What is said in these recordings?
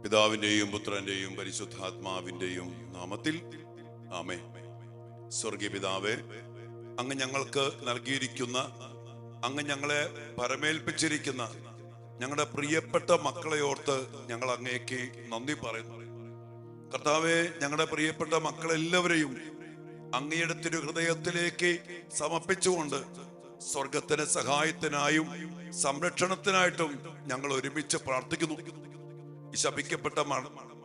പിതാവിന്റെയും പുത്രന്റെയും പരിശുദ്ധാത്മാവിന്റെയും നാമത്തിൽ ആമേൻ. സ്വർഗീയ പിതാവേ, അങ്ങ് ഞങ്ങൾക്ക് നൽകിയിരിക്കുന്ന, അങ്ങ് ഞങ്ങളെ പരമേൽപ്പിച്ചിരിക്കുന്ന ഞങ്ങളുടെ പ്രിയപ്പെട്ട മക്കളെ ഓർത്ത് ഞങ്ങൾ അങ്ങേക്ക് നന്ദി പറയുന്നു. കർത്താവേ, ഞങ്ങളുടെ പ്രിയപ്പെട്ട മക്കളെല്ലാവരെയും അങ്ങയുടെ തിരുഹൃദയത്തിലേക്ക് സമർപ്പിച്ചുകൊണ്ട് സ്വർഗത്തിന് സഹായത്തിനായും സംരക്ഷണത്തിനായിട്ടും ഞങ്ങൾ ഒരുമിച്ച് പ്രാർത്ഥിക്കുന്നു. ഈ ശപിക്കപ്പെട്ട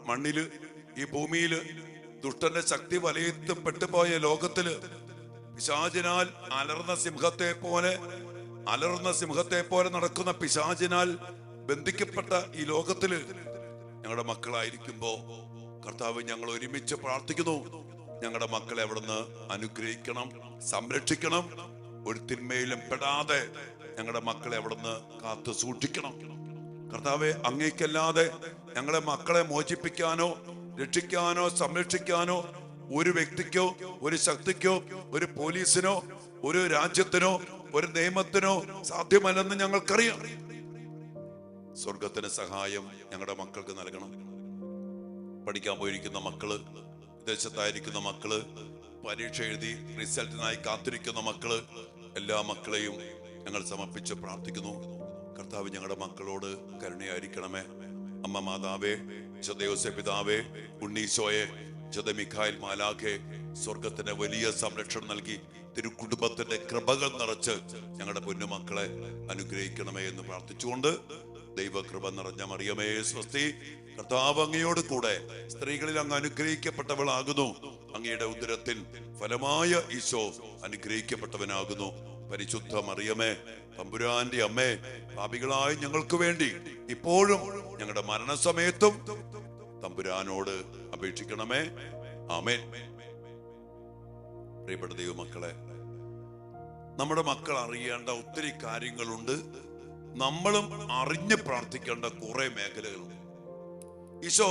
മണ്ണില്, ഈ ഭൂമിയില്, ദുഷ്ടന്റെ ശക്തി വലയത്തിൽപ്പെട്ടുപോയ ലോകത്തില്, പിശാചിനാൽ അലർന്ന സിംഹത്തെ പോലെ നടക്കുന്ന പിശാചിനാൽ ബന്ധിക്കപ്പെട്ട ഈ ലോകത്തില് ഞങ്ങളുടെ മക്കളായിരിക്കുമ്പോ കർത്താവ്, ഞങ്ങൾ ഒരുമിച്ച് പ്രാർത്ഥിക്കുന്നു. ഞങ്ങളുടെ മക്കളെ അവിടുന്ന് അനുഗ്രഹിക്കണം, സംരക്ഷിക്കണം. ഒരു തിന്മയിലും പെടാതെ ഞങ്ങളുടെ മക്കളെ അവിടുന്ന് കാത്തു സൂക്ഷിക്കണം. കർത്താവെ, അങ്ങേക്കല്ലാതെ ഞങ്ങളെ മക്കളെ മോചിപ്പിക്കാനോ രക്ഷിക്കാനോ സംരക്ഷിക്കാനോ ഒരു വ്യക്തിക്കോ ഒരു ശക്തിക്കോ ഒരു പോലീസിനോ ഒരു രാജ്യത്തിനോ ഒരു നിയമത്തിനോ സാധ്യമല്ലെന്ന് ഞങ്ങൾക്കറിയാം. സ്വർഗത്തിന് സഹായം ഞങ്ങളുടെ മക്കൾക്ക് നൽകണം. പഠിക്കാൻ പോയിരിക്കുന്ന മക്കള്, വിദേശത്തായിരിക്കുന്ന മക്കള്, പരീക്ഷ എഴുതി റിസൾട്ടിനായി കാത്തിരിക്കുന്ന മക്കള്, എല്ലാ മക്കളെയും ഞങ്ങൾ സമർപ്പിച്ച് പ്രാർത്ഥിക്കുന്നു. കർത്താവ്, ഞങ്ങളുടെ മക്കളോട് കരുണയായിരിക്കണമേ. അമ്മ മാതാവേ, യോസേപ്പ് പിതാവേ, ഉണ്ണീശോയെ, മിഖായേൽ മാലാഖേ, സ്വർഗത്തിന്റെ വലിയ സംരക്ഷണം നൽകി തിരുക്കുടുംബത്തിന്റെ കൃപകൾ നിറച്ച് ഞങ്ങളുടെ പൊന്നുമക്കളെ അനുഗ്രഹിക്കണമേ എന്ന് പ്രാർത്ഥിച്ചുകൊണ്ട്, ദൈവകൃപ നിറഞ്ഞ മറിയമേ സ്വസ്തി. കർത്താവ് അങ്ങയോട് കൂടെ സ്ത്രീകളിൽ അങ്ങ് അനുഗ്രഹിക്കപ്പെട്ടവളാകുന്നു. അങ്ങയുടെ ഉദരത്തിൻ ഫലമായ ഈശോ അനുഗ്രഹിക്കപ്പെട്ടവനാകുന്നു. പരിശുദ്ധ മറിയമേ, തമ്പുരാന്റെ അമ്മേ, പാപികളായ ഞങ്ങൾക്ക് വേണ്ടി ഇപ്പോഴും ഞങ്ങളുടെ മരണസമയത്തും തമ്പുരാനോട് അപേക്ഷിക്കണമേ. ആമേൻ. പ്രിയപ്പെട്ട ദൈവമക്കളെ, നമ്മുടെ മക്കൾ അറിയേണ്ട ഒത്തിരി കാര്യങ്ങളുണ്ട്. നമ്മളും അറിഞ്ഞ് പ്രാർത്ഥിക്കേണ്ട കുറെ മേഖലകളുണ്ട്. ഈശോ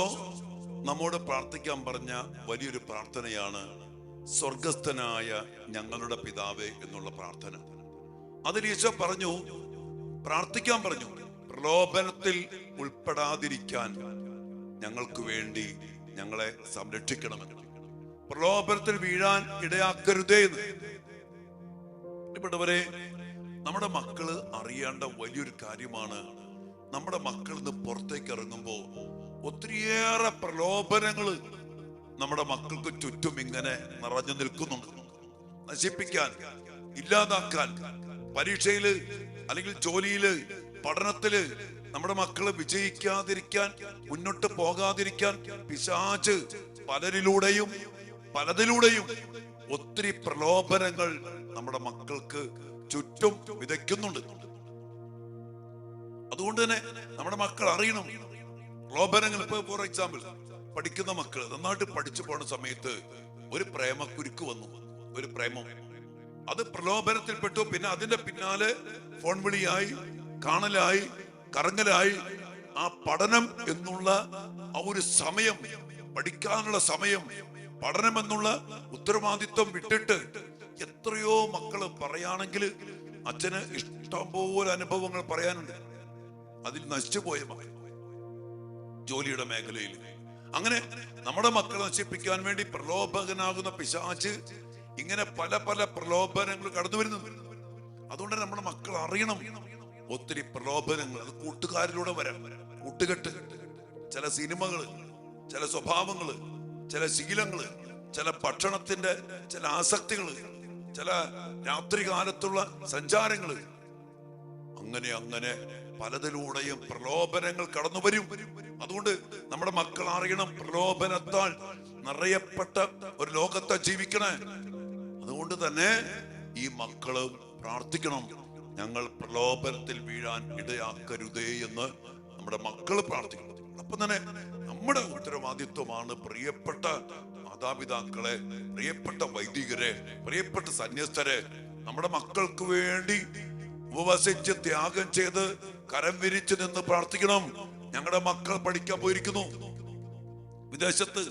നമ്മോട് പ്രാർത്ഥിക്കാൻ പറഞ്ഞ വലിയൊരു പ്രാർത്ഥനയാണ് സ്വർഗസ്ഥനായ ഞങ്ങളുടെ പിതാവേ എന്നുള്ള പ്രാർത്ഥന. അതിൽ ഈശോ പറഞ്ഞു, പ്രാർത്ഥിക്കാൻ പറഞ്ഞു, പ്രലോഭനത്തിൽ ഉൾപ്പെടാതിരിക്കാൻ ഞങ്ങൾക്ക് വേണ്ടി ഞങ്ങളെ സംരക്ഷിക്കണമെന്ന്, പ്രലോഭനത്തിൽ വീഴാൻ ഇടയാക്കരുതേ എന്ന്. പ്രിയപ്പെട്ടവരെ, നമ്മുടെ മക്കള് അറിയേണ്ട വലിയൊരു കാര്യമാണ്, നമ്മുടെ മക്കൾ ഇന്ന് പുറത്തേക്ക് ഇറങ്ങുമ്പോ ഒത്തിരിയേറെ പ്രലോഭനങ്ങള് നമ്മുടെ മക്കൾക്ക് ചുറ്റും ഇങ്ങനെ നിറഞ്ഞു നിൽക്കുന്നുണ്ട്. നശിപ്പിക്കാൻ, ഇല്ലാതാക്കാൻ, പരീക്ഷയില് അല്ലെങ്കിൽ ജോലിയില്, പഠനത്തില് നമ്മുടെ മക്കള് വിജയിക്കാതിരിക്കാൻ, മുന്നോട്ട് പോകാതിരിക്കാൻ പിശാച് പലതിലൂടെയും ഒത്തിരി പ്രലോഭനങ്ങൾ നമ്മുടെ മക്കൾക്ക് ചുറ്റും വിതയ്ക്കുന്നുണ്ട്. അതുകൊണ്ട് തന്നെ നമ്മുടെ മക്കൾ അറിയണം പ്രലോഭനങ്ങൾ. ഇപ്പൊ ഫോർ എക്സാമ്പിൾ, പഠിക്കുന്ന മക്കള് നന്നായിട്ട് പഠിച്ചു പോണ സമയത്ത് ഒരു പ്രേമക്കുരുക്ക് വന്നു, ഒരു പ്രേമം, അത് പ്രലോഭനത്തിൽപ്പെട്ടു. പിന്നെ അതിന്റെ പിന്നാലെ ഫോൺ വിളിയായി, കാണലായി, കറങ്ങലായി. ആ പഠനം എന്നുള്ള ആ ഒരു സമയം, പഠിക്കാനുള്ള സമയം, പഠനം എന്നുള്ള ഉത്തരവാദിത്വം വിട്ടിട്ട് എത്രയോ മക്കള് പറയുകയാണെങ്കിൽ അച്ഛന് ഇഷ്ടംപോലെ അനുഭവങ്ങൾ പറയാനുണ്ട്. അതിൽ നശിച്ചുപോയ മകൻ ജോലിയുടെ മേഖലയിൽ. അങ്ങനെ നമ്മുടെ മക്കളെ നശിപ്പിക്കാൻ വേണ്ടി പ്രലോഭകനാകുന്ന പിശാച് ഇങ്ങനെ പല പല പ്രലോഭനങ്ങൾ കടന്നു വരുന്നു. അതുകൊണ്ട് നമ്മുടെ മക്കൾ അറിയണം, ഒത്തിരി പ്രലോഭനങ്ങൾ അത് കൂട്ടുകാരിലൂടെ വരാം. കൂട്ടുകെട്ട്, ചില സിനിമകള്, ചില സ്വഭാവങ്ങള്, ചില ശീലങ്ങള്, ചില ഭക്ഷണത്തിന്റെ ചില ആസക്തികള്, ചില രാത്രി കാലത്തുള്ള സഞ്ചാരങ്ങള്, അങ്ങനെ പലതിലൂടെയും പ്രലോഭനങ്ങൾ കടന്നു വരും. അതുകൊണ്ട് നമ്മുടെ മക്കൾ അറിയണം, പ്രലോഭനത്താൽ നിറയപ്പെട്ട ഒരു ലോകത്തെ ജീവിക്കണേ. അതുകൊണ്ട് തന്നെ ഈ മക്കള് പ്രാർത്ഥിക്കണം, ഞങ്ങൾ പ്രലോഭനത്തിൽ വീഴാൻ ഇടയാക്കരുതേ എന്ന് നമ്മുടെ മക്കള് പ്രാർത്ഥിക്കണം. അപ്പം തന്നെ നമ്മുടെ ഉത്തരവാദിത്വമാണ്, പ്രിയപ്പെട്ട മാതാപിതാക്കളെ, പ്രിയപ്പെട്ട വൈദികരെ, പ്രിയപ്പെട്ട സന്യസ്തരെ, നമ്മുടെ മക്കൾക്ക് വേണ്ടി ഉപവസിച്ച് ത്യാഗം ചെയ്ത് കരം വിരിച്ച് നിന്ന് പ്രാർത്ഥിക്കണം. ഞങ്ങളുടെ മക്കൾ പഠിക്കാൻ പോയിരിക്കുന്നു വിദേശത്ത്,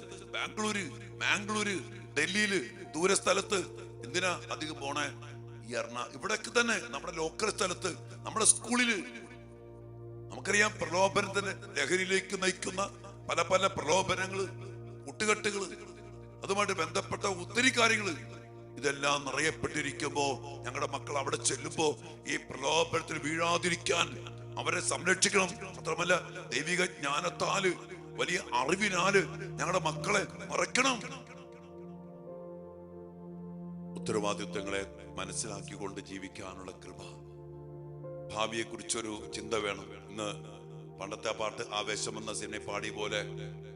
മാംഗ്ലൂര്, ഡൽഹിയില്, ദൂരസ്ഥലത്ത്. എന്തിനാ അധികം പോണേ? ഇവിടൊക്കെ തന്നെ നമ്മുടെ ലോക്കൽ സ്ഥലത്ത്, നമ്മുടെ സ്കൂളില് നമുക്കറിയാം പ്രലോഭനത്തിന് ലഹരിയിലേക്ക് നയിക്കുന്ന പല പല പ്രലോഭനങ്ങള്, കൂട്ടുകെട്ടുകള്, അതുമായിട്ട് ബന്ധപ്പെട്ട ഒത്തിരി കാര്യങ്ങള്, ഇതെല്ലാം നിറയപ്പെട്ടിരിക്കുമ്പോ ഞങ്ങളുടെ മക്കൾ അവിടെ ചെല്ലുമ്പോ ഈ പ്രലോഭനത്തിൽ വീഴാതിരിക്കാൻ അവരെ സംരക്ഷിക്കണം. മാത്രമല്ല ദൈവിക ജ്ഞാനത്താല്, വലിയ അറിവിനാല് ഞങ്ങളുടെ മക്കളെ നിറയ്ക്കണം. ഉത്തരവാദിത്വങ്ങളെ മനസ്സിലാക്കിക്കൊണ്ട് ജീവിക്കാനുള്ള കൃപ. ഭാവിയെ കുറിച്ചൊരു ചിന്ത വേണം. ഇന്ന് പണ്ടത്തെ പാട്ട് ആവേശം എന്ന സിനിമ പാടി പോലെ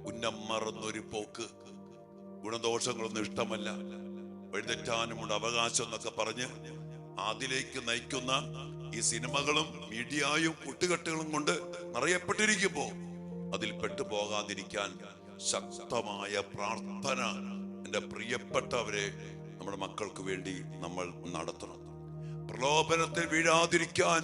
ഉന്നം മറന്നൊരു പോക്ക്, ഗുണദോഷങ്ങളൊന്നും ഇഷ്ടമല്ല, വഴിതെറ്റാനുമുണ്ട് അവകാശം എന്നൊക്കെ പറഞ്ഞ് അതിലേക്ക് നയിക്കുന്ന ഈ സിനിമകളും മീഡിയയും കൂട്ടുകെട്ടുകളും കൊണ്ട് നിറയപ്പെട്ടിരിക്കുമ്പോ അതിൽ പെട്ടുപോകാതിരിക്കാൻ ശക്തമായ പ്രാർത്ഥന എന്റെ പ്രിയപ്പെട്ടവരെ നമ്മുടെ മക്കൾക്ക് വേണ്ടി നമ്മൾ നടത്തണം. പ്രലോഭനത്തിൽ വീഴാതിരിക്കാൻ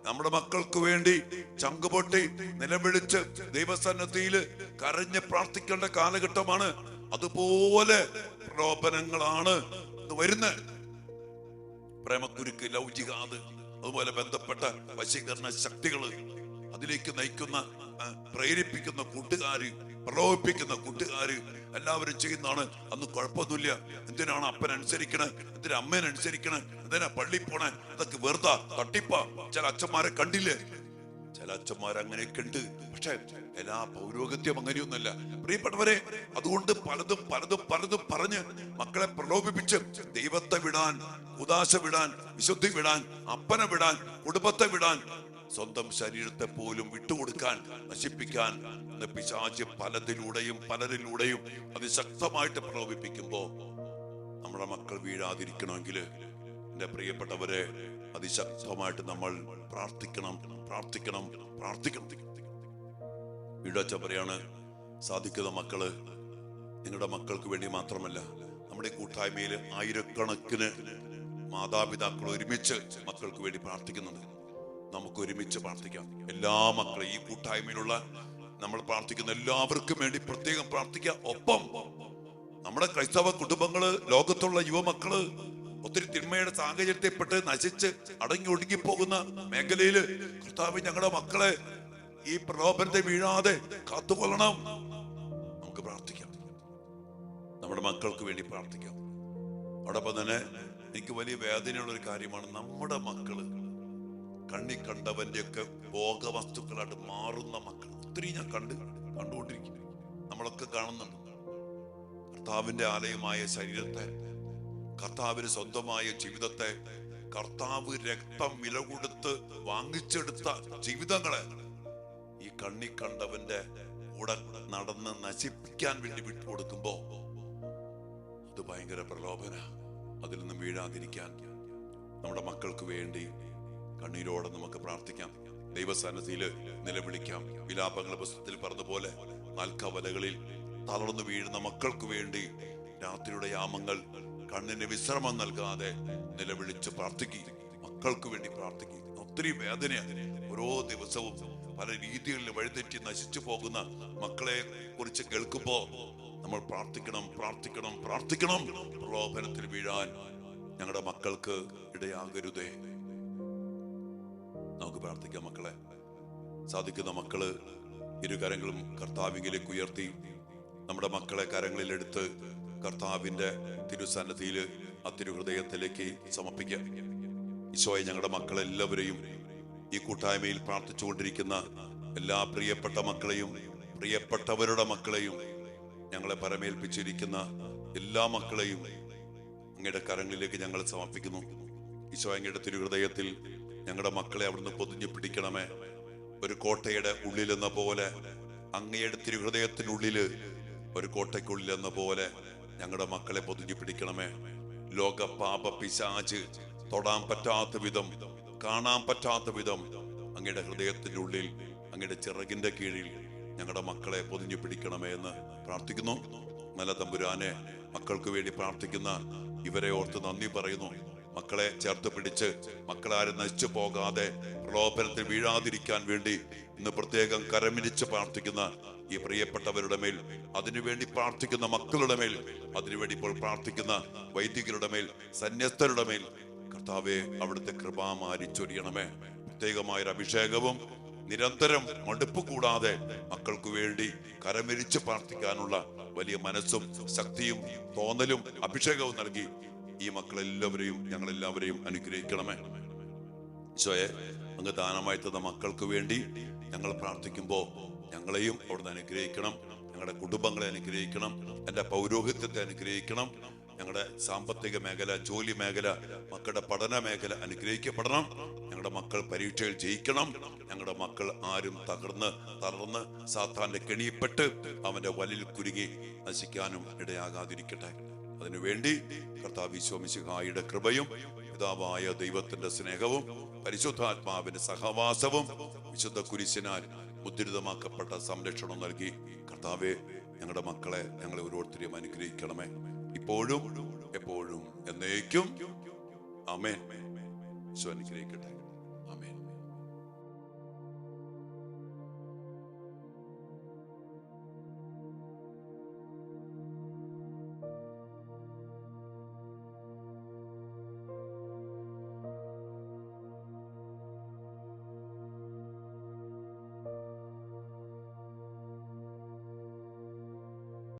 നമ്മുടെ മക്കൾക്ക് വേണ്ടി ചങ്കുപൊട്ടി നിലവിളിച്ച് ദൈവസന്നിധിയിൽ കരഞ്ഞ് പ്രാർത്ഥിക്കേണ്ട കാലഘട്ടമാണ്. അതുപോലെ പ്രലോഭനങ്ങളാണ് വരുന്നത്. പ്രേമക്കുരുക്ക്, ലൗകികാത്, അതുപോലെ ബന്ധപ്പെട്ട വശീകരണ ശക്തികള്, അതിലേക്ക് നയിക്കുന്ന പ്രേരിപ്പിക്കുന്ന കൂട്ടുകാര്, പ്രലോഭിപ്പിക്കുന്ന കൂട്ടുകാര് എല്ലാവരും ചെയ്യുന്നതാണ്. അന്ന് കുഴപ്പമൊന്നുമില്ല. എന്തിനാണ് അപ്പൻ അനുസരിക്കണേ, എന്തിനാ അമ്മേനെ അനുസരിക്കണേ, എന്തിനാ പള്ളി പോണേ, അതൊക്കെ വെറുതെ തട്ടിപ്പാ. ചില അച്ഛന്മാരെ കണ്ടില്ലേ, ചില അച്ഛന്മാരങ്ങനെയൊക്കെ ഉണ്ട്. പക്ഷെ എല്ലാ പൗരോഗത്യം അങ്ങനെയൊന്നുമല്ല പ്രിയപ്പെട്ടവരെ. അതുകൊണ്ട് പലതും പലതും പലതും പറഞ്ഞ് മക്കളെ പ്രലോഭിപ്പിച്ച് ദൈവത്തെ വിടാൻ, ഉദാശ വിടാൻ, വിശുദ്ധി വിടാൻ, അപ്പനെ വിടാൻ, കുടുംബത്തെ വിടാൻ, സ്വന്തം ശരീരത്തെ പോലും വിട്ടുകൊടുക്കാൻ, നശിപ്പിക്കാൻ പിശാച് പലതിലൂടെയും പലരിലൂടെയും അതിശക്തമായിട്ട് പ്രലോഭിപ്പിക്കുമ്പോ നമ്മുടെ മക്കൾ വീഴാതിരിക്കണമെങ്കിൽ എന്റെ പ്രിയപ്പെട്ടവരെ അതിശക്തമായിട്ട് നമ്മൾ പ്രാർത്ഥിക്കണം, പ്രാർത്ഥിക്കണം, പ്രാർത്ഥിക്കണം. വീടച്ച പറയാണ്, സാധിക്കുന്ന മക്കള് നിങ്ങളുടെ മക്കൾക്ക് വേണ്ടി മാത്രമല്ല, നമ്മുടെ കൂട്ടായ്മയിൽ ആയിരക്കണക്കിന് മാതാപിതാക്കൾ ഒരുമിച്ച് മക്കൾക്ക് വേണ്ടി പ്രാർത്ഥിക്കുന്നുണ്ട്. നമുക്ക് ഒരുമിച്ച് പ്രാർത്ഥിക്കാം. എല്ലാ മക്കളും, ഈ കൂട്ടായ്മയിലുള്ള നമ്മൾ പ്രാർത്ഥിക്കുന്ന എല്ലാവർക്കും വേണ്ടി പ്രത്യേകം പ്രാർത്ഥിക്കാം. ഒപ്പം നമ്മുടെ ക്രൈസ്തവ കുടുംബങ്ങള്, ലോകത്തുള്ള യുവമക്കള് ഒത്തിരി തിന്മയുടെ സാഹചര്യത്തെപ്പെട്ട് നശിച്ച് അടങ്ങി ഒടുങ്ങി പോകുന്ന മേഖലയില് കർത്താവ് ഞങ്ങളുടെ മക്കളെ ഈ പ്രലോഭനത്തെ വീഴാതെ കാത്തുകൊള്ളണം. നമുക്ക് പ്രാർത്ഥിക്കാം, നമ്മുടെ മക്കൾക്ക് വേണ്ടി പ്രാർത്ഥിക്കാം. അതോടൊപ്പം തന്നെ എനിക്ക് വലിയ വേദനയുള്ള ഒരു കാര്യമാണ്, നമ്മുടെ മക്കള് കണ്ണി കണ്ടവന്റെ ഒക്കെ ഭോഗവസ്തുക്കളായിട്ട് മാറുന്ന മക്കൾ ഒത്തിരി ഞാൻ കണ്ടുകൊണ്ടിരിക്കും. നമ്മളൊക്കെ കാണുന്നുണ്ട്. കർത്താവിന്റെ ആലയമായ ശരീരത്തെ, കർത്താവിന് സ്വന്തമായ ജീവിതത്തെ, കർത്താവ് രക്തം വില കൊടുത്ത് വാങ്ങിച്ചെടുത്ത ജീവിതങ്ങളെ ഈ കണ്ണി കണ്ടവന്റെ കൂടെ നടന്ന് നശിപ്പിക്കാൻ വേണ്ടി വിട്ടുകൊടുക്കുമ്പോ അത് ഭയങ്കര പ്രലോഭന. അതിൽ നിന്നും വീഴാതിരിക്കാൻ നമ്മുടെ മക്കൾക്ക് വേണ്ടി കണ്ണീരോടെ നമുക്ക് പ്രാർത്ഥിക്കാം. ദൈവസന്നിധിയില് നിലവിളിക്കാം. വിലാപങ്ങളുടെ പുസ്തകത്തിൽ പറഞ്ഞതുപോലെ നാൽക്കവലകളിൽ തളർന്നു വീഴുന്ന മക്കൾക്ക് വേണ്ടി രാത്രിയുടെ യാമങ്ങൾ കണ്ണിന് വിശ്രമം നൽകാതെ നിലവിളിച്ച് പ്രാർത്ഥിക്കുക. മക്കൾക്ക് വേണ്ടി പ്രാർത്ഥിക്കുക. ഒത്തിരി വേദനയാണ്. ഓരോ ദിവസവും പല രീതികളിൽ വഴിതെറ്റി നശിച്ചു പോകുന്ന മക്കളെ കുറിച്ച് കേൾക്കുമ്പോ നമ്മൾ പ്രാർത്ഥിക്കണം, പ്രാർത്ഥിക്കണം, പ്രാർത്ഥിക്കണം. പ്രലോഭനത്തിൽ വീഴാൻ ഞങ്ങളുടെ മക്കൾക്ക് ഇടയാകരുതേ. നമുക്ക് പ്രാർത്ഥിക്കാം. മക്കളെ, സാധിക്കുന്ന മക്കള് ഇരുകരങ്ങളും കർത്താവിലേക്ക് ഉയർത്തി നമ്മുടെ മക്കളെ കരങ്ങളിൽ എടുത്ത് കർത്താവിന്റെ തിരുസന്നിധിയിൽ ആ തിരുഹൃദയത്തിലേക്ക് സമർപ്പിക്കാം. ഈശോയെ, ഞങ്ങളുടെ മക്കളെല്ലാവരെയും, ഈ കൂട്ടായ്മയിൽ പ്രാർത്ഥിച്ചുകൊണ്ടിരിക്കുന്ന എല്ലാ പ്രിയപ്പെട്ട മക്കളെയും പ്രിയപ്പെട്ടവരുടെ മക്കളെയും ഞങ്ങളെ പരമേൽപ്പിച്ചിരിക്കുന്ന എല്ലാ മക്കളെയും അങ്ങയുടെ കരങ്ങളിലേക്ക് ഞങ്ങൾ സമർപ്പിക്കുന്നു. ഈശോ, അങ്ങയുടെ തിരുഹൃദയത്തിൽ ഞങ്ങളുടെ മക്കളെ അവിടുന്ന് പൊതിഞ്ഞു പിടിക്കണമേ. ഒരു കോട്ടയുടെ ഉള്ളിലെന്ന പോലെ, അങ്ങയുടെ തിരുഹൃദയത്തിനുള്ളില് ഒരു കോട്ടയ്ക്കുള്ളിലെന്ന പോലെ ഞങ്ങളുടെ മക്കളെ പൊതിഞ്ഞു പിടിക്കണമേ. ലോക പാപ പിശാച് തൊടാൻ പറ്റാത്ത വിധം, കാണാൻ പറ്റാത്ത വിധം അങ്ങയുടെ ഹൃദയത്തിന്റെ ഉള്ളിൽ, അങ്ങയുടെ ചിറകിന്റെ കീഴിൽ ഞങ്ങളുടെ മക്കളെ പൊതിഞ്ഞു പിടിക്കണമേ എന്ന് പ്രാർത്ഥിക്കുന്നു. നല്ല തമ്പുരാനെ, മക്കൾക്ക് വേണ്ടി പ്രാർത്ഥിക്കുന്ന ഇവരെ ഓർത്ത് നന്ദി പറയുന്നു. മക്കളെ ചേർത്ത് പിടിച്ച് മക്കളാരും നശിച്ചു പോകാതെ പ്രലോഭനത്തിൽ വീഴാതിരിക്കാൻ വേണ്ടി ഇന്ന് പ്രത്യേകം കരമിരിച്ച് പ്രാർത്ഥിക്കുന്ന ഈ പ്രിയപ്പെട്ടവരുടെ മേൽ, അതിനുവേണ്ടി പ്രാർത്ഥിക്കുന്ന മക്കളുടെ മേൽ, അതിനുവേണ്ടി ഇപ്പോൾ പ്രാർത്ഥിക്കുന്ന വൈദികരുടെ മേൽ, സന്യസ്തരുടെ മേൽ കർത്താവെ അവിടുത്തെ കൃപാമാരി ചൊരിയണമേ. പ്രത്യേകമായൊരു അഭിഷേകവും നിരന്തരം മടുപ്പ് കൂടാതെ മക്കൾക്ക് വേണ്ടി കരമിരിച്ച് പ്രാർത്ഥിക്കാനുള്ള വലിയ മനസ്സും ശക്തിയും തോന്നലും അഭിഷേകവും നൽകി ഈ മക്കളെല്ലാവരെയും ഞങ്ങളെല്ലാവരെയും അനുഗ്രഹിക്കണമേ. ഈശോയെ, അങ്ങ് ദാനമായി തന്ന മക്കൾക്ക് വേണ്ടി ഞങ്ങൾ പ്രാർത്ഥിക്കുമ്പോൾ ഞങ്ങളെയും അവിടുന്ന് അനുഗ്രഹിക്കണം, ഞങ്ങളുടെ കുടുംബങ്ങളെ അനുഗ്രഹിക്കണം, എൻ്റെ പൗരോഹിത്യത്തെ അനുഗ്രഹിക്കണം, ഞങ്ങളുടെ സാമ്പത്തിക മേഖല, ജോലി മേഖല, മക്കളുടെ പഠന മേഖല അനുഗ്രഹിക്കപ്പെടണം. ഞങ്ങളുടെ മക്കൾ പരീക്ഷയിൽ ജയിക്കണം. ഞങ്ങളുടെ മക്കൾ ആരും തളർന്ന് സാത്താന്റെ കെണിയിൽപ്പെട്ട് അവന്റെ വലയിൽ കുരുങ്ങി നശിക്കാനും ഇടയാകാതിരിക്കട്ടെ. അതിനുവേണ്ടി കർത്താവ് ഈശോ മിശിഹായുടെ കൃപയും പിതാവായ ദൈവത്തിന്റെ സ്നേഹവും പരിശുദ്ധാത്മാവിന്റെ സഹവാസവും വിശുദ്ധ കുരിശിനാൽ മുദ്രിതമാക്കപ്പെട്ട സംരക്ഷണം നൽകി കർത്താവെ ഞങ്ങളുടെ മക്കളെ, ഞങ്ങളെ ഓരോരുത്തരെയും അനുഗ്രഹിക്കണമേ, ഇപ്പോഴും എപ്പോഴും എന്നേക്കും. ആമേൻ. ഈശോ അനുഗ്രഹിക്കട്ടെ.